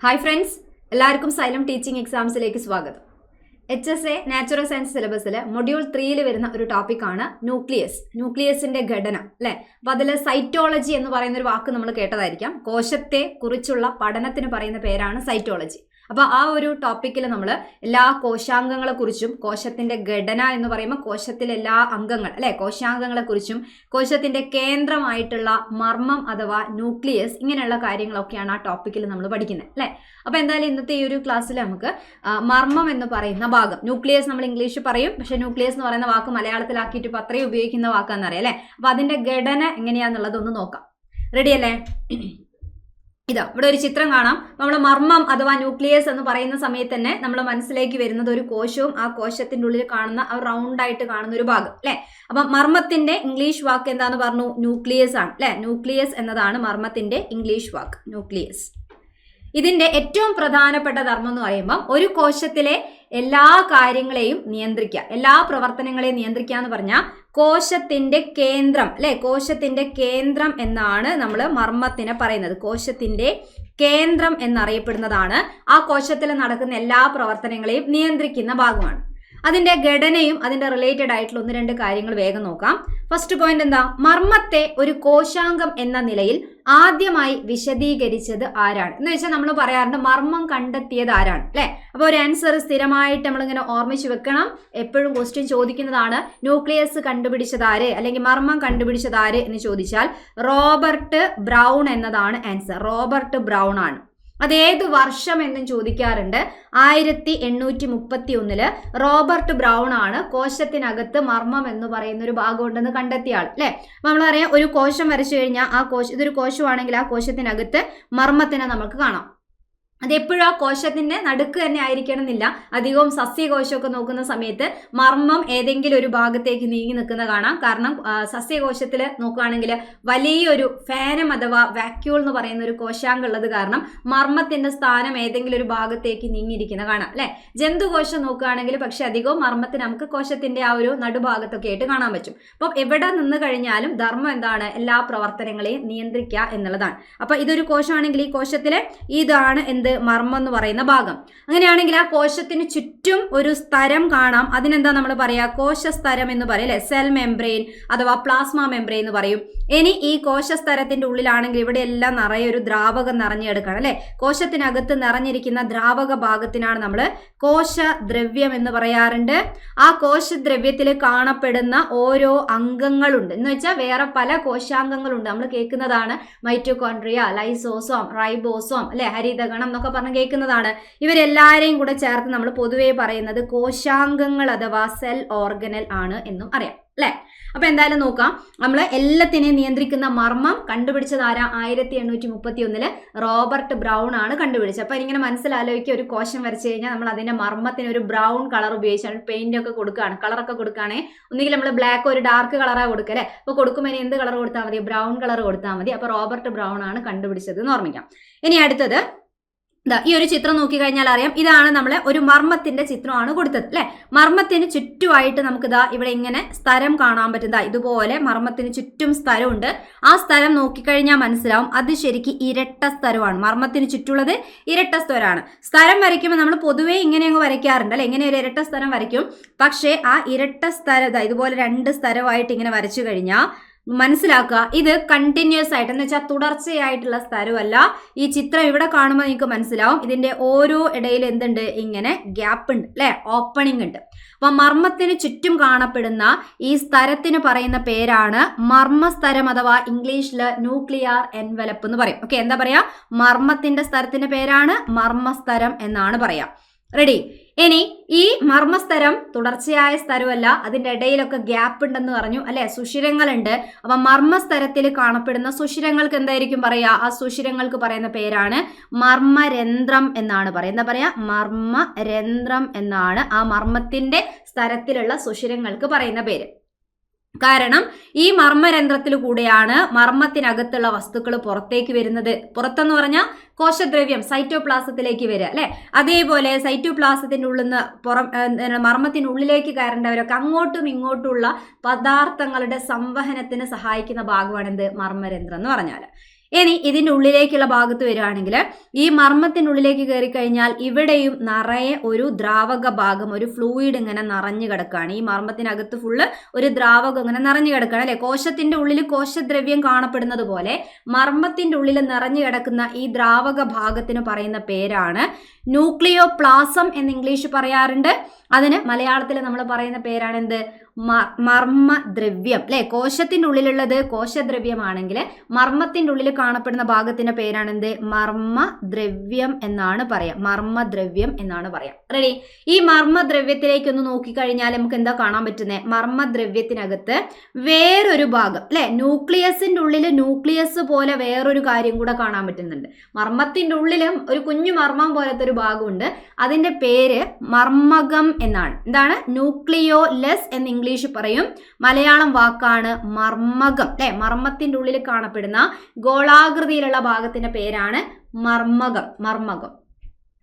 Hi friends, എല്ലാവർക്കും xylem teaching എക്സാംസിലേക്ക് സ്വാഗതം. HSA natural science സിലബസിൽ മൊഡ്യൂൾ 3 വരുന്ന ഒരു ടോപ്പിക്കാണ് ന്യൂക്ലിയസിന്റെ ഘടന അല്ലെ. അപ്പൊ അതിൽ സൈറ്റോളജി എന്ന് പറയുന്ന ഒരു വാക്ക് നമ്മൾ കേട്ടതായിരിക്കാം. കോശത്തെ കുറിച്ചുള്ള പഠനത്തിന് പറയുന്ന പേരാണ് സൈറ്റോളജി. അപ്പൊ ആ ഒരു ടോപ്പിക്കിൽ നമ്മൾ എല്ലാ കോശാംഗങ്ങളെ കുറിച്ചും, കോശത്തിന്റെ ഘടന എന്ന് പറയുമ്പോൾ കോശത്തിലെ എല്ലാ അംഗങ്ങൾ അല്ലെ, കോശാംഗങ്ങളെ കുറിച്ചും, കോശത്തിന്റെ കേന്ദ്രമായിട്ടുള്ള മർമ്മം അഥവാ ന്യൂക്ലിയസ്, ഇങ്ങനെയുള്ള കാര്യങ്ങളൊക്കെയാണ് ആ ടോപ്പിക്കിൽ നമ്മൾ പഠിക്കുന്നത് അല്ലെ. അപ്പൊ എന്തായാലും ഇന്നത്തെ ഈ ഒരു ക്ലാസ്സിൽ നമുക്ക് മർമ്മം എന്ന് പറയുന്ന ഭാഗം, ന്യൂക്ലിയസ് നമ്മൾ ഇംഗ്ലീഷ് പറയും, പക്ഷെ ന്യൂക്ലിയസ് എന്ന് പറയുന്ന വാക്ക് മലയാളത്തിലാക്കിയിട്ട് ഇപ്പൊ അത്രയും ഉപയോഗിക്കുന്ന വാക്കാന്നറിയാം അല്ലെ. അപ്പൊ അതിന്റെ ഘടന എങ്ങനെയാന്നുള്ളതൊന്ന് നോക്കാം. റെഡി അല്ലേ? ഇതാ ഇവിടെ ഒരു ചിത്രം കാണാം. നമ്മൾ മർമ്മം അഥവാ ന്യൂക്ലിയസ് എന്ന് പറയുന്ന സമയത്ത് തന്നെ നമ്മൾ മനസ്സിലേക്ക് വരുന്നത് ഒരു കോശവും ആ കോശത്തിന്റെ ഉള്ളിൽ കാണുന്ന ആ റൗണ്ട് ആയിട്ട് കാണുന്ന ഒരു ഭാഗം അല്ലെ. അപ്പൊ മർമ്മത്തിന്റെ ഇംഗ്ലീഷ് വാക്ക് എന്താന്ന് പറഞ്ഞു? ന്യൂക്ലിയസ് ആണ് അല്ലെ. ന്യൂക്ലിയസ് എന്നതാണ് മർമ്മത്തിന്റെ ഇംഗ്ലീഷ് വാക്ക്, ന്യൂക്ലിയസ്. ഇതിന്റെ ഏറ്റവും പ്രധാനപ്പെട്ട ധർമ്മം എന്ന് പറയുമ്പോൾ ഒരു കോശത്തിലെ എല്ലാ കാര്യങ്ങളെയും നിയന്ത്രിക്കുക, എല്ലാ പ്രവർത്തനങ്ങളെയും നിയന്ത്രിക്കുക എന്ന് പറഞ്ഞാൽ കോശത്തിന്റെ കേന്ദ്രം അല്ലെ. കോശത്തിന്റെ കേന്ദ്രം എന്നാണ് നമ്മൾ മർമ്മത്തിനെ പറയുന്നത്. കോശത്തിന്റെ കേന്ദ്രം എന്നറിയപ്പെടുന്നതാണ് ആ കോശത്തിൽ നടക്കുന്ന എല്ലാ പ്രവർത്തനങ്ങളെയും നിയന്ത്രിക്കുന്ന ഭാഗമാണ്. അതിന്റെ ഘടനയും അതിന്റെ റിലേറ്റഡ് ആയിട്ടുള്ള 1-2 കാര്യങ്ങൾ വേഗം നോക്കാം. ഫസ്റ്റ് പോയിന്റ് എന്താ? മർമ്മത്തെ ഒരു കോശാംഗം എന്ന നിലയിൽ ആദ്യമായി വിശദീകരിച്ചത് ആരാണ് എന്ന് വെച്ചാൽ നമ്മൾ പറയാറുണ്ട് മർമ്മം കണ്ടെത്തിയത് ആരാണ് അല്ലെ. അപ്പൊ ഒരു ആൻസർ സ്ഥിരമായിട്ട് നമ്മളിങ്ങനെ ഓർമ്മിച്ച് വെക്കണം. എപ്പോഴും ക്വസ്റ്റ്യൻ ചോദിക്കുന്നതാണ് ന്യൂക്ലിയസ് കണ്ടുപിടിച്ചത് ആര് അല്ലെങ്കിൽ മർമ്മം കണ്ടുപിടിച്ചത് ആര് എന്ന് ചോദിച്ചാൽ റോബർട്ട് ബ്രൗൺ എന്നതാണ് ആൻസർ. റോബർട്ട് ബ്രൗൺ ആണ്. അതേത് വർഷം എന്നും ചോദിക്കാറുണ്ട്. 1831 റോബർട്ട് ബ്രൗൺ ആണ് കോശത്തിനകത്ത് മർമ്മം എന്ന് പറയുന്ന ഒരു ഭാഗം ഉണ്ടെന്ന് കണ്ടെത്തിയ ആൾ അല്ലെ. നമ്മളറിയാം ഒരു കോശം വരച്ചു കഴിഞ്ഞാൽ ആ ഇതൊരു കോശമാണെങ്കിൽ ആ കോശത്തിനകത്ത് മർമ്മത്തിനെ നമുക്ക് കാണാം. അതെപ്പോഴും ആ കോശത്തിന്റെ നടുക്ക് തന്നെ ആയിരിക്കണം എന്നില്ല. അധികവും സസ്യകോശമൊക്കെ നോക്കുന്ന സമയത്ത് മർമ്മം ഏതെങ്കിലും ഒരു ഭാഗത്തേക്ക് നീങ്ങി നിൽക്കുന്ന കാണാം. കാരണം സസ്യകോശത്തിൽ നോക്കുകയാണെങ്കിൽ വലിയൊരു ഫാനം അഥവാ വാക്യൂൾ എന്ന് പറയുന്ന ഒരു കോശാംഗം ഉള്ളത് കാരണം മർമ്മത്തിന്റെ സ്ഥാനം ഏതെങ്കിലും ഒരു ഭാഗത്തേക്ക് നീങ്ങിയിരിക്കുന്ന കാണാം അല്ലെ. ജന്തുകോശം നോക്കുകയാണെങ്കിൽ പക്ഷെ അധികവും മർമ്മത്തിന് നമുക്ക് കോശത്തിന്റെ ആ ഒരു നടുഭാഗത്തൊക്കെ ആയിട്ട് കാണാൻ പറ്റും. അപ്പം എവിടെ നിന്ന് കഴിഞ്ഞാലും ധർമ്മം എന്താണ്? എല്ലാ പ്രവർത്തനങ്ങളെയും നിയന്ത്രിക്കുക എന്നുള്ളതാണ്. അപ്പൊ ഇതൊരു കോശമാണെങ്കിൽ ഈ കോശത്തിലെ ഇതാണ് എന്ത്? മർമ്മം എന്ന് പറയുന്ന ഭാഗം. അങ്ങനെയാണെങ്കിൽ ആ കോശത്തിന് ചുറ്റും ഒരു സ്തരം കാണാം. അതിനെന്താ നമ്മൾ പറയാ? കോശസ്തരം എന്ന് പറയും അല്ലെ. സെൽ മെംബ്രെയിൻ അഥവാ പ്ലാസ്മ മെംബ്രെയിൻ എന്ന് പറയും. ഇനി ഈ കോശസ്തരത്തിന്റെ ഉള്ളിലാണെങ്കിൽ ഇവിടെ എല്ലാം നിറയെ ഒരു ദ്രാവകം നിറഞ്ഞെടുക്കണം അല്ലെ. കോശത്തിനകത്ത് നിറഞ്ഞിരിക്കുന്ന ദ്രാവക ഭാഗത്തിനാണ് നമ്മൾ കോശദ്രവ്യം എന്ന് പറയാറുണ്ട്. ആ കോശദ്രവ്യത്തിൽ കാണപ്പെടുന്ന ഓരോ അംഗങ്ങളുണ്ട് എന്ന് വെച്ചാൽ വേറെ പല കോശാംഗങ്ങളുണ്ട്. നമ്മൾ കേൾക്കുന്നതാണ് മൈറ്റോകോൺട്രിയ, ലൈസോസോം, റൈബോസോം അല്ലെ, ഹരിതകണം എന്നൊക്കെ പറഞ്ഞ് കേൾക്കുന്നതാണ്. ഇവരെല്ലാരെയും കൂടെ ചേർത്ത് നമ്മൾ പൊതുവെ പറയുന്നത് കോശാംഗങ്ങൾ അഥവാ സെൽ ഓർഗനൽ ആണ് എന്നും അറിയാം അല്ലെ. അപ്പൊ എന്തായാലും നോക്കാം. നമ്മൾ എല്ലാത്തിനെയും നിയന്ത്രിക്കുന്ന മർമ്മം കണ്ടുപിടിച്ചത് ആരാ? 1831 റോബർട്ട് ബ്രൗൺ ആണ് കണ്ടുപിടിച്ചത്. അപ്പൊ ഇങ്ങനെ മനസ്സിലാലോചിക്കുക, ഒരു കോശം വരച്ചു കഴിഞ്ഞാൽ നമ്മൾ അതിന്റെ മർമ്മത്തിന് ഒരു ബ്രൗൺ കളർ ഉപയോഗിച്ചാണ് പെയിന്റ് ഒക്കെ കൊടുക്കുകയാണ്, കളറൊക്കെ കൊടുക്കുകയാണെങ്കിൽ ഒന്നുകിൽ നമ്മൾ ബ്ലാക്ക് ഒരു ഡാർക്ക് കളറാ കൊടുക്കുക അല്ലെ. അപ്പൊ കൊടുക്കുമ്പോൾ ഇനി എന്ത് കളർ കൊടുത്താൽ മതി? ബ്രൗൺ കളർ കൊടുത്താൽ മതി. അപ്പൊ റോബർട്ട് ബ്രൗൺ ആണ് കണ്ടുപിടിച്ചത് എന്ന് ഓർമ്മിക്കാം. ഇനി അടുത്തത് ഈ ഒരു ചിത്രം നോക്കിക്കഴിഞ്ഞാൽ അറിയാം, ഇതാണ് നമ്മളെ ഒരു മർമ്മത്തിന്റെ ചിത്രമാണ് കൊടുത്തത് അല്ലെ. മർമ്മത്തിന് ചുറ്റുമായിട്ട് നമുക്ക് ഇവിടെ ഇങ്ങനെ സ്ഥലം കാണാൻ പറ്റും. ഇതുപോലെ മർമ്മത്തിന് ചുറ്റും സ്ഥലമുണ്ട്. ആ സ്ഥലം നോക്കിക്കഴിഞ്ഞാൽ മനസ്സിലാവും അത് ശരിക്കും ഇരട്ട സ്ഥലമാണ്. മർമ്മത്തിന് ചുറ്റുള്ളത് ഇരട്ട സ്ഥലമാണ്. സ്ഥലം വരയ്ക്കുമ്പോൾ നമ്മൾ പൊതുവെ ഇങ്ങനെ അങ്ങ് വരയ്ക്കാറുണ്ട് അല്ലെ. ഇങ്ങനെ ഒരു ഇരട്ട സ്ഥലം വരയ്ക്കും. പക്ഷേ ആ ഇരട്ട സ്ഥലം ഇതുപോലെ 2 സ്ഥലമായിട്ട് ഇങ്ങനെ വരച്ചു കഴിഞ്ഞാൽ മനസ്സിലാക്കുക ഇത് കണ്ടിന്യൂസ് ആയിട്ട് എന്ന് വെച്ചാൽ തുടർച്ചയായിട്ടുള്ള സ്ഥലമല്ല. ഈ ചിത്രം ഇവിടെ കാണുമ്പോൾ നിങ്ങൾക്ക് മനസ്സിലാവും ഇതിന്റെ ഓരോ ഇടയിൽ എന്തുണ്ട്? ഇങ്ങനെ ഗ്യാപ്പ് ഉണ്ട് അല്ലെ, ഓപ്പണിംഗ് ഉണ്ട്. അപ്പൊ മർമ്മത്തിന് ചുറ്റും കാണപ്പെടുന്ന ഈ സ്ഥലത്തിന് പറയുന്ന പേരാണ് മർമ്മസ്തരം അഥവാ ഇംഗ്ലീഷില് ന്യൂക്ലിയർ എൻവലപ്പ് എന്ന് പറയും. ഓക്കെ, എന്താ പറയാ? മർമ്മത്തിന്റെ സ്ഥലത്തിന്റെ പേരാണ് മർമ്മസ്തരം എന്നാണ് പറയാ. റെഡി? ഇനി ഈ മർമ്മസ്തരം തുടർച്ചയായ സ്ഥലമല്ല, അതിന്റെ ഇടയിലൊക്കെ ഗ്യാപ്പ് ഉണ്ടെന്ന് പറഞ്ഞു അല്ലെ, സുഷിരങ്ങളുണ്ട്. അപ്പൊ മർമ്മസ്തരത്തിൽ കാണപ്പെടുന്ന സുഷിരങ്ങൾക്ക് എന്തായിരിക്കും പറയാ? ആ സുഷിരങ്ങൾക്ക് പറയുന്ന പേരാണ് മർമ്മരന്ധ്രം എന്നാണ് പറയുക. എന്താ പറയാ? മർമ്മരന്ധ്രം എന്നാണ് ആ മർമ്മത്തിന്റെ സ്ഥലത്തിലുള്ള സുഷിരങ്ങൾക്ക് പറയുന്ന പേര്. കാരണം ഈ മർമ്മരന്ധ്രത്തിൽ കൂടെയാണ് മർമ്മത്തിനകത്തുള്ള വസ്തുക്കൾ പുറത്തേക്ക് വരുന്നത്. പുറത്തെന്ന് പറഞ്ഞാൽ കോശദ്രവ്യം സൈറ്റോപ്ലാസത്തിലേക്ക് വരിക അല്ലെ. അതേപോലെ സൈറ്റോപ്ലാസത്തിന്റെ ഉള്ളിൽ നിന്ന് മർമ്മത്തിനുള്ളിലേക്ക് കയറേണ്ടവരൊക്കെ അങ്ങോട്ടും ഇങ്ങോട്ടുമുള്ള പദാർത്ഥങ്ങളുടെ സംവഹനത്തിന് സഹായിക്കുന്ന ഭാഗമാണ് എന്ത്? മർമ്മരന്ധ്രം എന്ന് പറഞ്ഞാൽ. ഇനി ഇതിൻ്റെ ഉള്ളിലേക്കുള്ള ഭാഗത്ത് വരികയാണെങ്കിൽ ഈ മർമ്മത്തിൻ്റെ ഉള്ളിലേക്ക് കയറി കഴിഞ്ഞാൽ ഇവിടെയും നിറയെ ഒരു ദ്രാവക ഭാഗം, ഒരു ഫ്ലൂയിഡ് ഇങ്ങനെ നിറഞ്ഞു കിടക്കുകയാണ്. ഈ മർമ്മത്തിനകത്ത് ഫുള്ള് ഒരു ദ്രാവകം ഇങ്ങനെ നിറഞ്ഞു കിടക്കുകയാണ് അല്ലെ. കോശത്തിന്റെ ഉള്ളിൽ കോശദ്രവ്യം കാണപ്പെടുന്നത് പോലെ മർമ്മത്തിന്റെ ഉള്ളിൽ നിറഞ്ഞു കിടക്കുന്ന ഈ ദ്രാവക ഭാഗത്തിന് പറയുന്ന പേരാണ് ന്യൂക്ലിയോപ്ലാസം എന്ന് ഇംഗ്ലീഷ് പറയാറുണ്ട്. അതിന് മലയാളത്തിൽ നമ്മൾ പറയുന്ന പേരാണ് എന്ത്? മർമ്മദ്രവ്യം അല്ലെ. കോശത്തിന്റെ ഉള്ളിലുള്ളത് കോശദ്രവ്യമാണെങ്കിൽ മർമ്മത്തിന്റെ ഉള്ളിൽ കാണപ്പെടുന്ന ഭാഗത്തിന്റെ പേരാണ് എന്ത്? മർമ്മദ്രവ്യം എന്നാണ് പറയാം. മർമ്മദ്രവ്യം എന്നാണ് പറയാം. റെഡി? ഈ മർമ്മദ്രവ്യത്തിലേക്ക് ഒന്ന് നോക്കിക്കഴിഞ്ഞാൽ നമുക്ക് എന്താ കാണാൻ പറ്റുന്നത്? മർമ്മദ്രവ്യത്തിനകത്ത് വേറൊരു ഭാഗം അല്ലെ, ന്യൂക്ലിയസിന്റെ ഉള്ളിൽ ന്യൂക്ലിയസ് പോലെ വേറൊരു കാര്യം കൂടെ കാണാൻ പറ്റുന്നുണ്ട്. മർമ്മത്തിന്റെ ഉള്ളിലും ഒരു കുഞ്ഞു മർമ്മം പോലത്തെ ഒരു ഭാഗമുണ്ട്. അതിന്റെ പേര് മർമ്മകം എന്നാണ്. എന്താണ്? ന്യൂക്ലിയോലസ് എന്ന് ഇംഗ്ലീഷ് പറയും. മലയാളം വാക്കാണ് മർമ്മകം അല്ലെ. മർമ്മത്തിന്റെ ഉള്ളിൽ കാണപ്പെടുന്ന ഗോളാകൃതിയിലുള്ള ഭാഗത്തിന്റെ പേരാണ് മർമ്മകം. മർമ്മകം.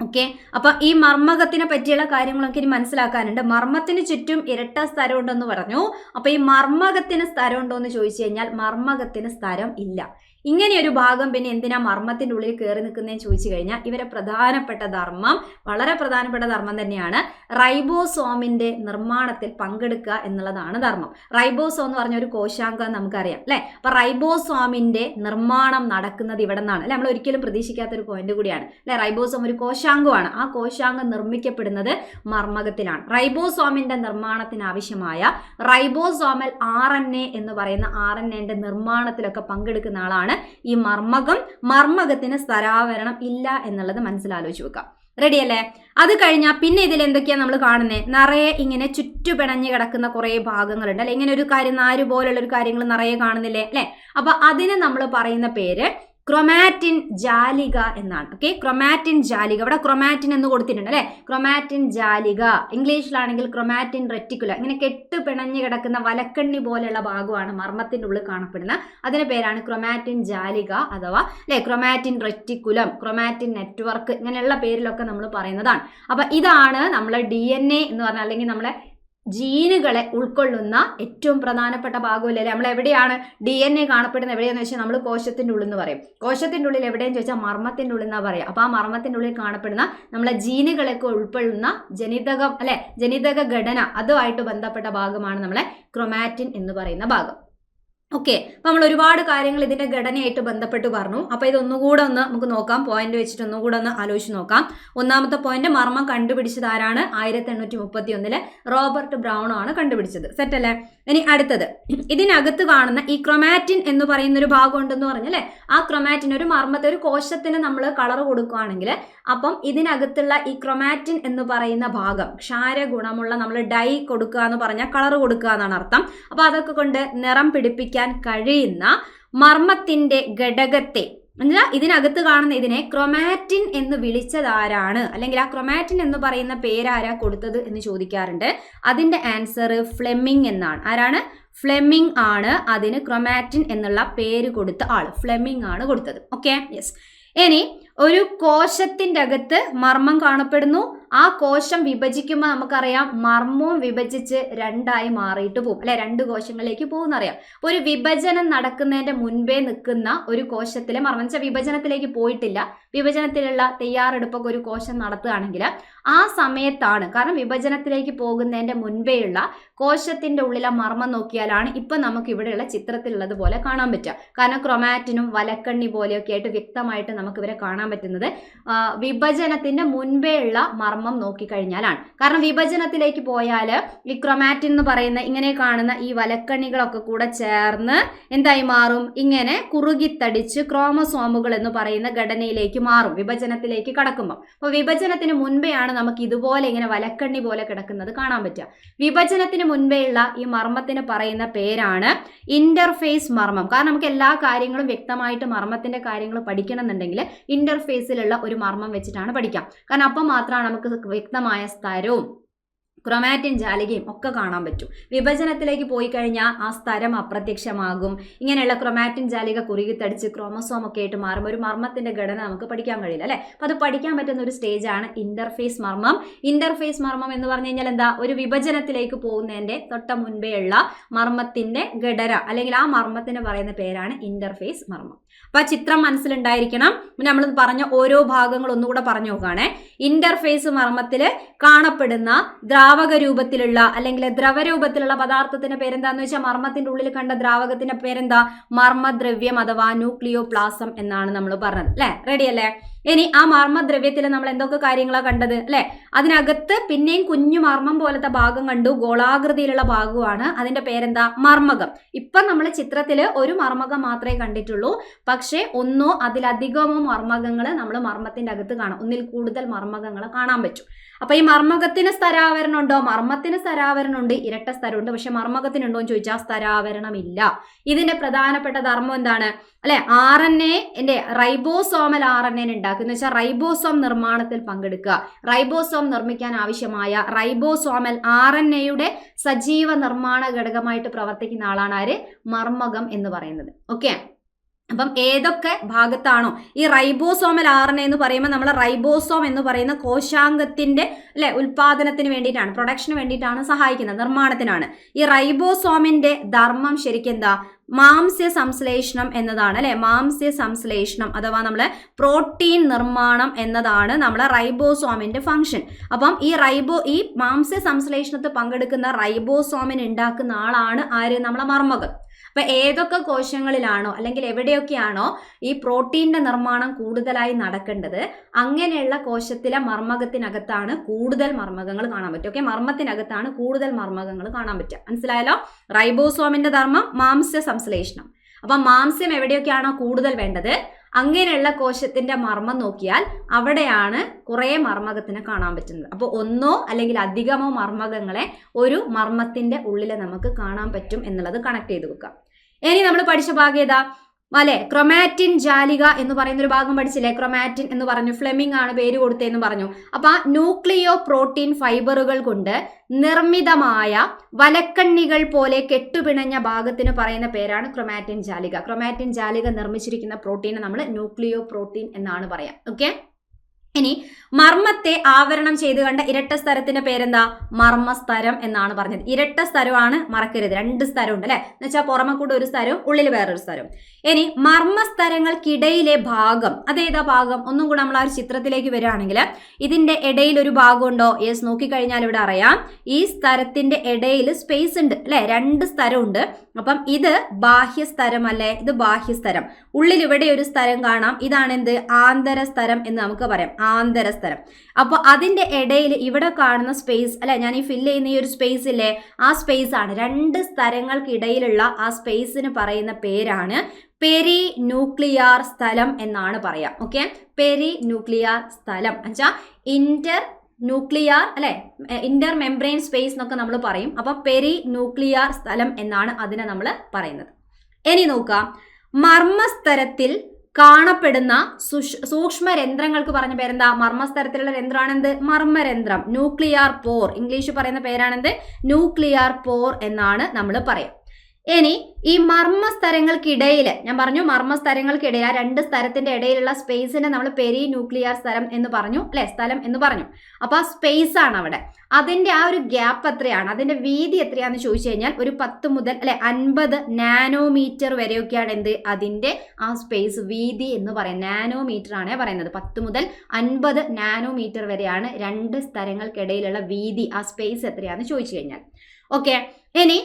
ഓക്കെ. അപ്പൊ ഈ മർമ്മകത്തിനെ പറ്റിയുള്ള കാര്യങ്ങളൊക്കെ ഇനി മനസ്സിലാക്കാനുണ്ട്. മർമ്മത്തിന് ചുറ്റും ഇരട്ട സ്ഥലം ഉണ്ടെന്ന് പറഞ്ഞു. അപ്പൊ ഈ മർമ്മകത്തിന് സ്ഥലം ഉണ്ടോ എന്ന് ചോദിച്ചു കഴിഞ്ഞാൽ മർമ്മകത്തിന് സ്ഥലം ഇല്ല. ഇങ്ങനെയൊരു ഭാഗം പിന്നെ എന്തിനാ മർമ്മത്തിന്റെ ഉള്ളിൽ കയറി നിൽക്കുന്നതെന്ന് ചോദിച്ചു കഴിഞ്ഞാൽ ഇവരെ പ്രധാനപ്പെട്ട ധർമ്മം, വളരെ പ്രധാനപ്പെട്ട ധർമ്മം തന്നെയാണ് റൈബോസോമിന്റെ നിർമ്മാണത്തിൽ പങ്കെടുക്കുക എന്നുള്ളതാണ് ധർമ്മം. റൈബോസോം എന്ന് പറഞ്ഞ ഒരു കോശാംഗം നമുക്കറിയാം അല്ലെ. അപ്പൊ റൈബോസോമിന്റെ നിർമ്മാണം നടക്കുന്നത് ഇവിടെ നിന്നാണ് അല്ലെ. നമ്മൾ ഒരിക്കലും പ്രതീക്ഷിക്കാത്ത ഒരു പോയിന്റ് കൂടിയാണ് അല്ലെ. റൈബോസോം ഒരു കോശാംഗമാണ്. ആ കോശാംഗം നിർമ്മിക്കപ്പെടുന്നത് മർമ്മകത്തിലാണ്. റൈബോസോമിന്റെ നിർമ്മാണത്തിന് ആവശ്യമായ റൈബോസോമൽ RNA എന്ന് പറയുന്ന RNAന്റെ നിർമ്മാണത്തിലൊക്കെ പങ്കെടുക്കുന്ന ആളാണ് ഈ മർമ്മകം. മർമ്മകത്തിന് സ്ഥലാവരണം ഇല്ല എന്നുള്ളത് മനസ്സിലാലോചിച്ച് വെക്കാം. റെഡി അല്ലേ? അത് കഴിഞ്ഞാൽ പിന്നെ ഇതിൽ എന്തൊക്കെയാണ് നമ്മൾ കാണുന്നത്? നിറയെ ഇങ്ങനെ ചുറ്റുപിണഞ്ഞ് കിടക്കുന്ന കുറേ ഭാഗങ്ങളുണ്ട് അല്ലെ. ഇങ്ങനെ ഒരു കാര്യം, നാര് പോലുള്ള ഒരു കാര്യങ്ങൾ നിറയെ കാണുന്നില്ലേ അല്ലെ. അപ്പൊ അതിന് നമ്മൾ പറയുന്ന പേര് ക്രൊമാറ്റിൻ ജാലിക എന്നാണ്. ഓക്കെ. ക്രൊമാറ്റിൻ ജാലിക. ഇവിടെ ക്രൊമാറ്റിൻ എന്ന് കൊടുത്തിട്ടുണ്ട് അല്ലെ. ക്രൊമാറ്റിൻ ജാലിക. ഇംഗ്ലീഷിലാണെങ്കിൽ ക്രൊമാറ്റിൻ റെറ്റിക്കുലം. ഇങ്ങനെ കെട്ട് പിണഞ്ഞ് കിടക്കുന്ന വലക്കണ്ണി പോലെയുള്ള ഭാഗമാണ് മർമ്മത്തിന്റെ ഉള്ളിൽ കാണപ്പെടുന്ന. അതിന്റെ പേരാണ് ക്രൊമാറ്റിൻ ജാലിക അഥവാ അല്ലെ ക്രൊമാറ്റിൻ റെറ്റിക്കുലം, ക്രൊമാറ്റിൻ നെറ്റ്വർക്ക്, ഇങ്ങനെയുള്ള പേരിലൊക്കെ നമ്മൾ പറയുന്നതാണ്. അപ്പൊ ഇതാണ് നമ്മളെ DNA എന്ന് പറഞ്ഞാൽ, അല്ലെങ്കിൽ നമ്മളെ ജീനുകളെ ഉൾക്കൊള്ളുന്ന ഏറ്റവും പ്രധാനപ്പെട്ട ഭാഗമല്ലേ. നമ്മൾ എവിടെയാണ് DNA കാണപ്പെടുന്നത്? എവിടെയാന്ന് വെച്ചാൽ നമ്മൾ കോശത്തിന്റെ ഉള്ളിൽ എന്ന് പറയും. കോശത്തിന്റെ ഉള്ളിൽ എവിടെയെന്ന് ചോദിച്ചാൽ മർമ്മത്തിന്റെ ഉള്ളിൽ എന്നാ പറയാം. അപ്പൊ ആ മർമ്മത്തിന്റെ ഉള്ളിൽ കാണപ്പെടുന്ന നമ്മളെ ജീനുകളൊക്കെ ഉൾക്കൊള്ളുന്ന ജനിതകം അല്ലെ, ജനിതക ഘടന, അതുമായിട്ട് ബന്ധപ്പെട്ട ഭാഗമാണ് നമ്മളെ ക്രൊമാറ്റിൻ എന്ന് പറയുന്ന ഭാഗം. ഓക്കെ. അപ്പൊ നമ്മൾ ഒരുപാട് കാര്യങ്ങൾ ഇതിന്റെ ഘടനയായിട്ട് ബന്ധപ്പെട്ട് പറഞ്ഞു. അപ്പൊ ഇതൊന്നുകൂടെ ഒന്ന് നമുക്ക് നോക്കാം. പോയിന്റ് വെച്ചിട്ട് ഒന്നുകൂടെ ഒന്ന് ആലോചിച്ച് നോക്കാം. ഒന്നാമത്തെ പോയിന്റ്, മർമ്മം കണ്ടുപിടിച്ചത് ആരാണ്? 1831 റോബർട്ട് ബ്രൗൺ ആണ് കണ്ടുപിടിച്ചത്. സെറ്റ് അല്ലേ? ഇനി അടുത്തത്, ഇതിനകത്ത് കാണുന്ന ഈ ക്രൊമാറ്റിൻ എന്ന് പറയുന്ന ഒരു ഭാഗം ഉണ്ടെന്ന് പറഞ്ഞല്ലേ. ആ ക്രൊമാറ്റിൻ ഒരു മർമ്മത്തെ, ഒരു കോശത്തിന് നമ്മൾ കളർ കൊടുക്കുകയാണെങ്കിൽ അപ്പം ഇതിനകത്തുള്ള ഈ ക്രൊമാറ്റിൻ എന്ന് പറയുന്ന ഭാഗം ക്ഷാരഗുണമുള്ള, നമ്മൾ ഡൈ കൊടുക്കുക എന്ന് പറഞ്ഞാൽ കളർ കൊടുക്കുക എന്നാണ് അർത്ഥം. അപ്പൊ അതൊക്കെ കൊണ്ട് നിറം പിടിപ്പിക്കാൻ കഴിയുന്ന മർമ്മത്തിന്റെ ഘടകത്തെ, എന്നാൽ ഇതിനകത്ത് കാണുന്ന ഇതിനെ ക്രൊമാറ്റിൻ എന്ന് വിളിച്ചതാരാണ്, അല്ലെങ്കിൽ ആ ക്രൊമാറ്റിൻ എന്ന് പറയുന്ന പേരാരാ കൊടുത്തത് എന്ന് ചോദിക്കാറുണ്ട്. അതിന്റെ ആൻസർ ഫ്ലെമിംഗ് എന്നാണ്. ആരാണ്? ഫ്ലെമിംഗ് ആണ് അതിന് ക്രൊമാറ്റിൻ എന്നുള്ള പേര് കൊടുത്ത ആൾ. ഫ്ലെമിംഗ് ആണ് കൊടുത്തത്. ഓക്കെ. യെസ്. ഇനി ഒരു കോശത്തിന്റെ അകത്ത് മർമ്മം കാണപ്പെടുന്നു. ആ കോശം വിഭജിക്കുമ്പോൾ നമുക്കറിയാം മർമ്മവും വിഭജിച്ച് രണ്ടായി മാറിയിട്ട് പോകും അല്ലെ. രണ്ട് കോശങ്ങളിലേക്ക് പോകുന്നറിയാം. അപ്പൊ ഒരു വിഭജനം നടക്കുന്നതിന്റെ മുൻപേ നിൽക്കുന്ന ഒരു കോശത്തിലെ മർമ്മം, വെച്ചാൽ വിഭജനത്തിലേക്ക് പോയിട്ടില്ല, വിഭജനത്തിലുള്ള തയ്യാറെടുപ്പൊക്കെ ഒരു കോശം നടത്തുകയാണെങ്കിൽ ആ സമയത്താണ്, കാരണം വിഭജനത്തിലേക്ക് പോകുന്നതിന്റെ മുൻപേയുള്ള കോശത്തിന്റെ ഉള്ളിലെ മർമ്മം നോക്കിയാലാണ് ഇപ്പൊ നമുക്ക് ഇവിടെയുള്ള ചിത്രത്തിലുള്ളത് പോലെ കാണാൻ പറ്റുക. കാരണം ക്രൊമാറ്റിനും വലക്കണ്ണി പോലെയൊക്കെ ആയിട്ട് വ്യക്തമായിട്ട് നമുക്ക് ഇവരെ കാണാൻ പറ്റുന്നത് വിഭജനത്തിന്റെ മുൻപേ ഉള്ള മർമ്മം നോക്കിക്കഴിഞ്ഞാലാണ്. കാരണം വിഭജനത്തിലേക്ക് പോയാൽ ഈ ക്രൊമാറ്റിൻ എന്ന് പറയുന്ന ഇങ്ങനെ കാണുന്ന ഈ വലക്കണ്ണികളൊക്കെ കൂടെ ചേർന്ന് എന്തായി മാറും? ഇങ്ങനെ കുറുകിത്തടിച്ച് ക്രോമസോമുകൾ എന്ന് പറയുന്ന ഘടനയിലേക്ക് മാറും വിഭജനത്തിലേക്ക് കടക്കുമ്പോൾ. അപ്പോൾ വിഭജനത്തിന് മുൻപെയാണ് നമുക്ക് ഇതുപോലെ ഇങ്ങനെ വലക്കണ്ണി പോലെ കിടക്കുന്നത് കാണാൻ പറ്റുക. വിഭജനത്തിന് മുൻപേയുള്ള ഈ മർമ്മത്തിന് പറയുന്ന പേരാണ് ഇന്റർഫേസ് മർമ്മം. കാരണം നമുക്ക് എല്ലാ കാര്യങ്ങളും വ്യക്തമായിട്ട് മർമ്മത്തിന്റെ കാര്യങ്ങൾ പഠിക്കണമെന്നുണ്ടെങ്കിൽ ഇന്റർഫേസിലുള്ള ഒരു മർമ്മം വെച്ചിട്ടാണ് പഠിക്കാം. കാരണം അപ്പം മാത്രമാണ് നമുക്ക് വ്യക്തമായ സ്ഥലവും ക്രൊമാറ്റിൻ ജാലികയും ഒക്കെ കാണാൻ പറ്റും. വിഭജനത്തിലേക്ക് പോയി കഴിഞ്ഞാൽ ആ സ്ഥലം അപ്രത്യക്ഷമാകും. ഇങ്ങനെയുള്ള ക്രൊമാറ്റിൻ ജാലിക കുറുകിത്തടിച്ച് ക്രോമസോം ഒക്കെ ആയിട്ട് മാറുമ്പോൾ ഒരു മർമ്മത്തിന്റെ ഘടന നമുക്ക് പഠിക്കാൻ കഴിയില്ല അല്ലെ. അപ്പൊ അത് പഠിക്കാൻ പറ്റുന്ന ഒരു സ്റ്റേജാണ് ഇന്റർഫേസ് മർമ്മം. ഇന്റർഫേസ് മർമ്മം എന്ന് പറഞ്ഞു കഴിഞ്ഞാൽ എന്താ, ഒരു വിഭജനത്തിലേക്ക് പോകുന്നതിന്റെ തൊട്ട മുൻപേ ഉള്ള മർമ്മത്തിന്റെ ഘടന അല്ലെങ്കിൽ ആ മർമ്മത്തിന് പറയുന്ന പേരാണ് ഇന്റർഫേസ് മർമ്മം. അപ്പൊ ആ ചിത്രം മനസ്സിലുണ്ടായിരിക്കണം. നമ്മൾ പറഞ്ഞ ഓരോ ഭാഗങ്ങൾ ഒന്നുകൂടെ പറഞ്ഞു നോക്കുകയാണെ. ഇന്റർഫേസ് മർമ്മത്തില് കാണപ്പെടുന്ന ദ്രാവക രൂപത്തിലുള്ള അല്ലെങ്കിൽ ദ്രവരൂപത്തിലുള്ള പദാർത്ഥത്തിന്റെ പേരെന്താന്ന് വെച്ചാൽ മർമ്മത്തിന്റെ ഉള്ളിൽ കണ്ട ദ്രാവകത്തിന്റെ പേരെന്താ, മർമ്മദ്രവ്യം അഥവാ ന്യൂക്ലിയോപ്ലാസം എന്നാണ് നമ്മൾ പറഞ്ഞത് അല്ലെ. റെഡി അല്ലേ? ഇനി ആ മർമ്മദ്രവ്യത്തിൽ നമ്മൾ എന്തൊക്കെ കാര്യങ്ങളാണ് കണ്ടത് അല്ലെ. അതിനകത്ത് പിന്നെയും കുഞ്ഞു മർമ്മം പോലത്തെ ഭാഗം കണ്ടു, ഗോളാകൃതിയിലുള്ള ഭാഗമാണ്. അതിന്റെ പേരെന്താ, മർമ്മകം. ഇപ്പൊ നമ്മൾ ചിത്രത്തില് ഒരു മർമ്മകം മാത്രമേ കണ്ടിട്ടുള്ളൂ. പക്ഷെ ഒന്നോ അതിലധികമോ മർമ്മകങ്ങൾ നമ്മൾ മർമ്മത്തിന്റെ അകത്ത് കാണാം. ഒന്നിൽ കൂടുതൽ മർമ്മകങ്ങളെ കാണാൻ പറ്റും. അപ്പൊ ഈ മർമ്മകത്തിന് സ്ഥരാവരണം ഉണ്ടോ? മർമ്മത്തിന് സ്ഥരാവരണം ഉണ്ട്, ഇരട്ട സ്ഥരമുണ്ട്. പക്ഷെ മർമ്മകത്തിനുണ്ടോ എന്ന് ചോദിച്ചാൽ സ്ഥരാവരണം ഇല്ല. ഇതിന്റെ പ്രധാനപ്പെട്ട ധർമ്മം എന്താണ് അല്ലെ? RNA റൈബോസോമൽ RNA ഉണ്ടാക്കുക എന്ന് വെച്ചാൽ റൈബോസോം നിർമ്മാണത്തിൽ പങ്കെടുക്കുക. റൈബോസോം നിർമ്മിക്കാൻ ആവശ്യമായ റൈബോസോമൽ RNA സജീവ നിർമ്മാണ ഘടകമായിട്ട് പ്രവർത്തിക്കുന്ന ആളാണ് ആര്? മർമ്മകം എന്ന് പറയുന്നത്. ഓക്കെ. അപ്പം ഏതൊക്കെ ഭാഗത്താണോ ഈ റൈബോസോമൽ RNA എന്ന് പറയുമ്പോൾ നമ്മൾ റൈബോസോം എന്ന് പറയുന്ന കോശാംഗത്തിന്റെ അല്ലെ ഉൽപാദനത്തിന് വേണ്ടിയിട്ടാണ്, പ്രൊഡക്ഷന് വേണ്ടിയിട്ടാണ് സഹായിക്കുന്നത്, നിർമ്മാണത്തിനാണ്. ഈ റൈബോസോമിന്റെ ധർമ്മം ശരിക്കും എന്താ? മാംസ്യ സംശ്ലേഷണം എന്നതാണ് അല്ലെ. മാംസ്യ സംശ്ലേഷണം അഥവാ നമ്മള് പ്രോട്ടീൻ നിർമ്മാണം എന്നതാണ് നമ്മളെ റൈബോസോമിന്റെ ഫംഗ്ഷൻ. അപ്പം ഈ മാംസ്യ സംശ്ലേഷണത്തിൽ പങ്കെടുക്കുന്ന റൈബോസോമിന് ഉണ്ടാക്കുന്ന ആളാണ് ആര്? നമ്മളെ മർമ്മകം. അപ്പൊ ഏതൊക്കെ കോശങ്ങളിലാണോ അല്ലെങ്കിൽ എവിടെയൊക്കെയാണോ ഈ പ്രോട്ടീന്റെ നിർമ്മാണം കൂടുതലായി നടക്കേണ്ടത് അങ്ങനെയുള്ള കോശത്തിലെ മർമ്മകത്തിനകത്താണ് കൂടുതൽ മർമ്മകങ്ങൾ കാണാൻ പറ്റും. ഓക്കെ, മർമ്മത്തിനകത്താണ് കൂടുതൽ മർമ്മകങ്ങൾ കാണാൻ പറ്റുക. മനസ്സിലായല്ലോ? റൈബോസോമിന്റെ ധർമ്മം മാംസ്യ സംശ്ലേഷണം. അപ്പൊ മാംസ്യം എവിടെയൊക്കെയാണോ കൂടുതൽ വേണ്ടത് അങ്ങനെയുള്ള കോശത്തിന്റെ മർമ്മം നോക്കിയാൽ അവിടെയാണ് കുറെ മർമ്മകത്തിനെ കാണാൻ പറ്റുന്നത്. അപ്പോൾ ഒന്നോ അല്ലെങ്കിൽ അധികമോ മർമ്മകങ്ങളെ ഒരു മർമ്മത്തിന്റെ ഉള്ളിൽ നമുക്ക് കാണാൻ പറ്റും എന്നുള്ളത് കണക്ട് ചെയ്ത് വെക്കാം. ഇനി നമ്മൾ പഠിച്ച ഭാഗം ഏതാ അല്ലെ? ക്രൊമാറ്റിൻ ജാലിക എന്ന് പറയുന്ന ഒരു ഭാഗം പഠിച്ചില്ലേ? ക്രൊമാറ്റിൻ എന്ന് പറഞ്ഞു, ഫ്ലെമിംഗ് ആണ് പേര് കൊടുത്തതെന്ന് പറഞ്ഞു. അപ്പൊ ആ ന്യൂക്ലിയോ പ്രോട്ടീൻ ഫൈബറുകൾ കൊണ്ട് നിർമ്മിതമായ വലക്കണ്ണികൾ പോലെ കെട്ടുപിണഞ്ഞ ഭാഗത്തിന് പറയുന്ന പേരാണ് ക്രൊമാറ്റിൻ ജാലിക. ക്രൊമാറ്റിൻ ജാലിക നിർമ്മിച്ചിരിക്കുന്ന പ്രോട്ടീനെ നമ്മൾ ന്യൂക്ലിയോ പ്രോട്ടീൻ എന്നാണ് പറയാം. ഓക്കെ. ഇനി മർമ്മത്തെ ആവരണം ചെയ്ത് കണ്ട ഇരട്ട സ്ഥലത്തിന്റെ പേരെന്താ? മർമ്മസ്തരം എന്നാണ് പറഞ്ഞത്. ഇരട്ട സ്ഥലമാണ്, മറക്കരുത്. 2 സ്ഥലമുണ്ട് അല്ലെ. എന്ന് വെച്ചാൽ പുറമെ കൂടെ ഒരു സ്ഥലവും ഉള്ളിൽ വേറൊരു സ്ഥലവും. ഇനി മർമ്മസ്തരങ്ങൾക്കിടയിലെ ഭാഗം അതേതാ ഭാഗം? ഒന്നും കൂടെ നമ്മൾ ആ ഒരു ചിത്രത്തിലേക്ക് വരികയാണെങ്കിൽ ഇതിന്റെ ഇടയിൽ ഒരു ഭാഗം ഉണ്ടോ? യെസ്, നോക്കിക്കഴിഞ്ഞാൽ ഇവിടെ അറിയാം ഈ സ്ഥലത്തിന്റെ ഇടയിൽ സ്പേസ് ഉണ്ട് അല്ലെ. 2 സ്ഥലമുണ്ട്. അപ്പം ഇത് ബാഹ്യസ്ഥരം അല്ലെ, ഇത് ബാഹ്യസ്ഥരം. ഉള്ളിൽ ഇവിടെ ഒരു സ്ഥലം കാണാം. ഇതാണ് എന്ത്? ആന്തരസ്ഥരം എന്ന് നമുക്ക് പറയാം. ആന്തരസ്ഥരം. അപ്പൊ അതിന്റെ ഇടയിൽ ഇവിടെ കാണുന്ന സ്പേസ് അല്ലെ, ഞാൻ ഈ ഫില്ല് ചെയ്യുന്ന ഈ ഒരു സ്പേസ് ഇല്ലേ, ആ സ്പേസ് ആണ്. 2 സ്ഥലങ്ങൾക്കിടയിലുള്ള ആ സ്പേസിന് പറയുന്ന പേരാണ് പെരി ന്യൂക്ലിയർ സ്ഥലം എന്നാണ് പറയാം. ഓക്കെ, പെരി ന്യൂക്ലിയർ സ്ഥലം എന്നുവെച്ചാൽ ഇന്റർ ന്യൂക്ലിയർ അല്ലെ, ഇന്റർ മെംബ്രെയിൻ സ്പേസ് എന്നൊക്കെ നമ്മൾ പറയും. അപ്പൊ പെരി ന്യൂക്ലിയർ സ്ഥലം എന്നാണ് അതിനെ നമ്മൾ പറയുന്നത്. ഇനി നോക്കാം, മർമ്മസ്തരത്തിൽ കാണപ്പെടുന്ന സൂക്ഷ്മ രന്ധ്രങ്ങൾക്ക് പറഞ്ഞ പേരെന്താ? മർമ്മസ്തരത്തിലുള്ള രന്ധ്രമാണ് എന്ത്? മർമ്മരന്ധ്രം. ന്യൂക്ലിയർ പോർ, ഇംഗ്ലീഷ് പറയുന്ന പേരാണെന്ത്? ന്യൂക്ലിയർ പോർ എന്നാണ് നമ്മൾ പറയാം. ഇനി ഈ മർമ്മസ്തരങ്ങൾക്കിടയിൽ ഞാൻ പറഞ്ഞു, മർമ്മസ്തരങ്ങൾക്കിടയിൽ ആ 2 സ്ഥലത്തിന്റെ ഇടയിലുള്ള സ്പേസിനെ നമ്മൾ പെരി ന്യൂക്ലിയർ സ്ഥലം എന്ന് പറഞ്ഞു അല്ലെ, സ്ഥലം എന്ന് പറഞ്ഞു. അപ്പൊ ആ സ്പേസ് ആണ് അവിടെ. അതിന്റെ ആ ഒരു ഗ്യാപ്പ് എത്രയാണ്, അതിന്റെ വീതി എത്രയാന്ന് ചോദിച്ചു കഴിഞ്ഞാൽ ഒരു 10 മുതൽ അല്ലെ 50 നാനോമീറ്റർ വരെയൊക്കെയാണ് എന്ത്? അതിന്റെ ആ സ്പേസ് വീതി എന്ന് പറയും. നാനോമീറ്റർ ആണ് പറയുന്നത്. 10 മുതൽ 50 നാനോമീറ്റർ വരെയാണ് 2 സ്ഥലങ്ങൾക്കിടയിലുള്ള വീതി. ആ സ്പേസ് എത്രയാന്ന് ചോദിച്ചു കഴിഞ്ഞാൽ. ഓക്കെ. ഇനി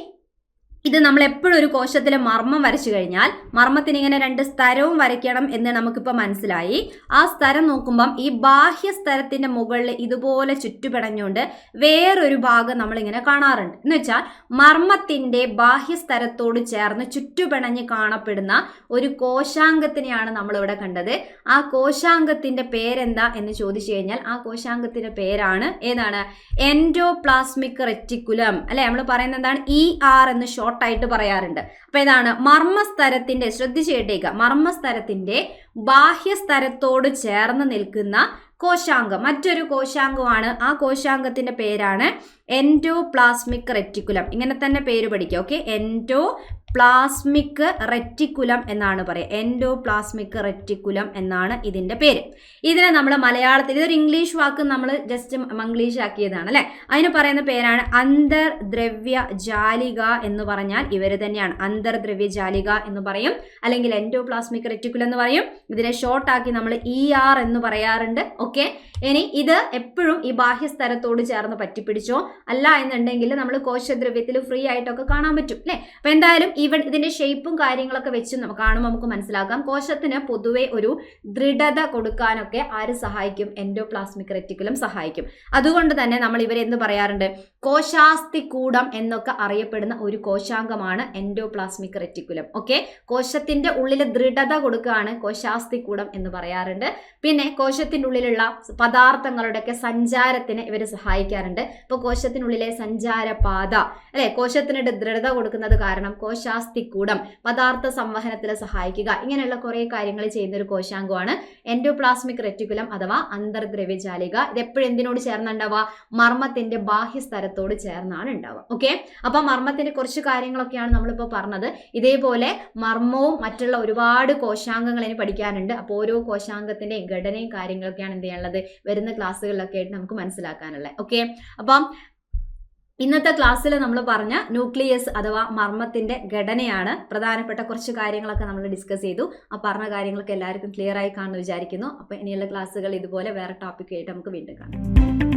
ഇത് നമ്മൾ എപ്പോഴും ഒരു കോശത്തിലെ മർമ്മം വരച്ചു കഴിഞ്ഞാൽ മർമ്മത്തിന് ഇങ്ങനെ 2 സ്ഥലവും വരയ്ക്കണം എന്ന് നമുക്കിപ്പോൾ മനസ്സിലായി. ആ സ്ഥലം നോക്കുമ്പം ഈ ബാഹ്യ സ്ഥലത്തിന്റെ മുകളിൽ ഇതുപോലെ ചുറ്റുപിടഞ്ഞുകൊണ്ട് വേറൊരു ഭാഗം നമ്മളിങ്ങനെ കാണാറുണ്ട്. എന്ന് വെച്ചാൽ മർമ്മത്തിന്റെ ബാഹ്യ സ്ഥലത്തോട് ചേർന്ന് ചുറ്റുപിണഞ്ഞ് കാണപ്പെടുന്ന ഒരു കോശാംഗത്തിനെയാണ് നമ്മളിവിടെ കണ്ടത്. ആ കോശാംഗത്തിന്റെ പേരെന്താ എന്ന് ചോദിച്ചു കഴിഞ്ഞാൽ ആ കോശാംഗത്തിന്റെ പേരാണ് ഏതാണ്? എൻഡോപ്ലാസ്മിക് റെറ്റിക്കുലം അല്ലെ. നമ്മൾ പറയുന്നത് എന്താണ്? ER എന്ന് ായിട്ട് പറയാറുണ്ട്. അപ്പൊ ഇതാണ് മർമ്മസ്തരത്തിന്റെ, ശ്രദ്ധിച്ചു കേട്ടേക്കുക, മർമ്മസ്തരത്തിന്റെ ബാഹ്യസ്തരത്തോട് ചേർന്ന് നിൽക്കുന്ന കോശാംഗം. മറ്റൊരു കോശാംഗമാണ്. ആ കോശാംഗത്തിന്റെ പേരാണ് എൻഡോപ്ലാസ്മിക് റെറ്റിക്കുലം, ഇങ്ങനെ തന്നെ പേര് പഠിക്കുക. ഓക്കെ, എൻഡോപ്ലാസ്മിക് റെറ്റിക്കുലം എന്നാണ് പറയുക. എൻഡോപ്ലാസ്മിക് റെറ്റിക്കുലം എന്നാണ് ഇതിന്റെ പേര്. ഇതിനെ നമ്മൾ മലയാളത്തിൽ, ഇതൊരു ഇംഗ്ലീഷ് വാക്ക് നമ്മൾ ജസ്റ്റ് മംഗ്ലീഷ് ആക്കിയതാണ് അല്ലെ. അതിന് പറയുന്ന പേരാണ് അന്തർദ്രവ്യ ജാലിക എന്ന് പറഞ്ഞാൽ ഇവർ തന്നെയാണ്. അന്തർദ്രവ്യ ജാലിക എന്ന് പറയും, അല്ലെങ്കിൽ എൻഡോപ്ലാസ്മിക് റെറ്റിക്കുലം എന്ന് പറയും. ഇതിനെ ഷോർട്ട് ആക്കി നമ്മൾ ER എന്ന് പറയാറുണ്ട്. ഓക്കെ, ഇനി ഇത് എപ്പോഴും ഈ ബാഹ്യസ്തരത്തോട് ചേർന്ന് പറ്റിപ്പിടിച്ചോ, അല്ല എന്നുണ്ടെങ്കിൽ നമ്മൾ കോശദ്രവ്യത്തിൽ ഫ്രീ ആയിട്ടൊക്കെ കാണാൻ പറ്റും അല്ലെ. അപ്പൊ എന്തായാലും ഇതിന്റെ ഷേപ്പും കാര്യങ്ങളൊക്കെ വെച്ച് കാണുമ്പോൾ നമുക്ക് മനസ്സിലാക്കാം കോശത്തിന് പൊതുവെ ഒരു ദൃഢത കൊടുക്കാനൊക്കെ ആര് സഹായിക്കും? എൻഡോപ്ലാസ്മിക് റെറ്റിക്കുലം സഹായിക്കും. അതുകൊണ്ട് തന്നെ നമ്മൾ ഇവരെ എന്ത് പറയാറുണ്ട്? കോശാസ്ഥികൂടം എന്നൊക്കെ അറിയപ്പെടുന്ന ഒരു കോശാംഗമാണ് എൻഡോപ്ലാസ്മിക് റെറ്റിക്കുലം. ഓക്കെ, കോശത്തിന്റെ ഉള്ളിൽ ദൃഢത കൊടുക്കുകയാണ് കോശാസ്ഥികൂടം എന്ന് പറയാറുണ്ട്. പിന്നെ കോശത്തിന്റെ ഉള്ളിലുള്ള പദാർത്ഥങ്ങളുടെയൊക്കെ സഞ്ചാരത്തിന് ഇവർ സഹായിക്കാറുണ്ട്. ഇപ്പൊ കോശത്തിനുള്ളിലെ സഞ്ചാരപാത അല്ലെ, കോശത്തിന് ദൃഢത കൊടുക്കുന്നത് കാരണം കോശാസ്ഥികൂടം, പദാർത്ഥ സംവഹനത്തിൽ സഹായിക്കുക, ഇങ്ങനെയുള്ള കുറെ കാര്യങ്ങൾ ചെയ്യുന്ന ഒരു കോശാംഗമാണ് എൻഡോപ്ലാസ്മിക് റെറ്റിക്കുലം അഥവാ അന്തർദ്രവ്യ ജാലിക. ഇത് എപ്പോഴും എന്തിനോട് ചേർന്നുണ്ടാവുക? മർമ്മത്തിന്റെ ബാഹ്യസ്തരത്തോട് ചേർന്നാണ് ഉണ്ടാവുക. ഓക്കെ, അപ്പൊ മർമ്മത്തിന്റെ കുറച്ച് കാര്യങ്ങളൊക്കെയാണ് നമ്മളിപ്പോ പറഞ്ഞത്. ഇതേപോലെ മർമ്മവും മറ്റുള്ള ഒരുപാട് കോശാംഗങ്ങൾ ഇനി പഠിക്കാനുണ്ട്. അപ്പോൾ ഓരോ കോശാംഗത്തിന്റെയും ഘടനയും കാര്യങ്ങളൊക്കെയാണ് എന്ത് ചെയ്യാനുള്ളത്, വരുന്ന ക്ലാസ്സുകളിലൊക്കെ ആയിട്ട് നമുക്ക് മനസ്സിലാക്കാനുള്ളത്. ഓക്കെ, അപ്പം ഇന്നത്തെ ക്ലാസ്സിൽ നമ്മൾ പറഞ്ഞ ന്യൂക്ലിയസ് അഥവാ മർമ്മത്തിന്റെ ഘടനയാണ് പ്രധാനപ്പെട്ട കുറച്ച് കാര്യങ്ങളൊക്കെ നമ്മൾ ഡിസ്കസ് ചെയ്തു. ആ പറഞ്ഞ കാര്യങ്ങളൊക്കെ എല്ലാവർക്കും ക്ലിയർ ആയി കാണുമെന്ന് വിചാരിക്കുന്നു. അപ്പോൾ ഇനിയുള്ള ക്ലാസ്സുകൾ ഇതുപോലെ വേറെ ടോപ്പിക്കായിട്ട് നമുക്ക് വീണ്ടും കാണാം.